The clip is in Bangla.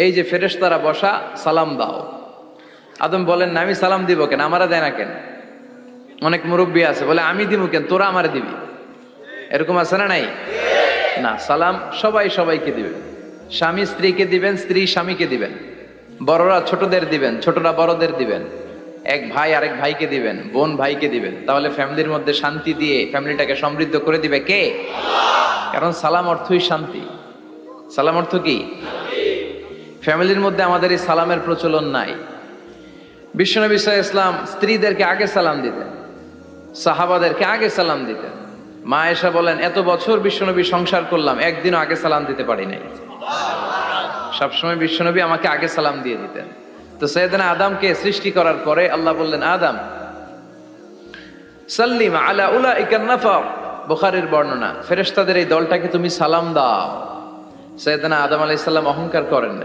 এই যে ফেরেশতারা বসা, সালাম দাও। আদম বলেন না, আমি সালাম দিব কেন, আমারা দেয় না কেন? অনেক মুরব্বী আছে বলে আমি দিব কেন, তোরা আমারে দিবি। এরকম আছে না নাই? না, সালাম সবাই সবাইকে দিবেন। স্বামী স্ত্রীকে দিবেন, স্ত্রী স্বামীকে দিবেন, বড়রা ছোটদের দিবেন, ছোটরা বড়দের দিবেন, এক ভাই আরেক ভাইকে দিবেন, বোন ভাইকে দিবেন। তাহলে ফ্যামিলির মধ্যে শান্তি দিয়ে ফ্যামিলিটাকে সমৃদ্ধ করে দিবে কে? কারণ সালাম অর্থই শান্তি। সালাম অর্থ কি? ফ্যামিলির মধ্যে আমাদের এই সালামের প্রচলন নাই। বিশ্বনবী সাল্লাল্লাহু আলাইহি ওয়াসাল্লাম স্ত্রীদেরকে আগে সালাম দিতেন, সাহাবাদেরকে আগে সালাম দিতেন। মা আয়েশা বলেন, এত বছর বিশ্বনবী সংসার করলাম, একদিনও আগে সালাম দিতে পারি নাই। সবসময় বিশ্বনবী আমাকে আগে সালাম দিয়ে দিতেন। তো সাইয়েদনা আদমকে সৃষ্টি করার পরে আল্লাহ বললেন, আদম সাল্লিম আলা উলাইকা নাফর, বুখারীর বর্ণনা, ফেরেশতাদের এই দলটাকে তুমি সালাম দাও। সাইয়েদনা আদম আলাইহিস সালাম অহংকার করেন না।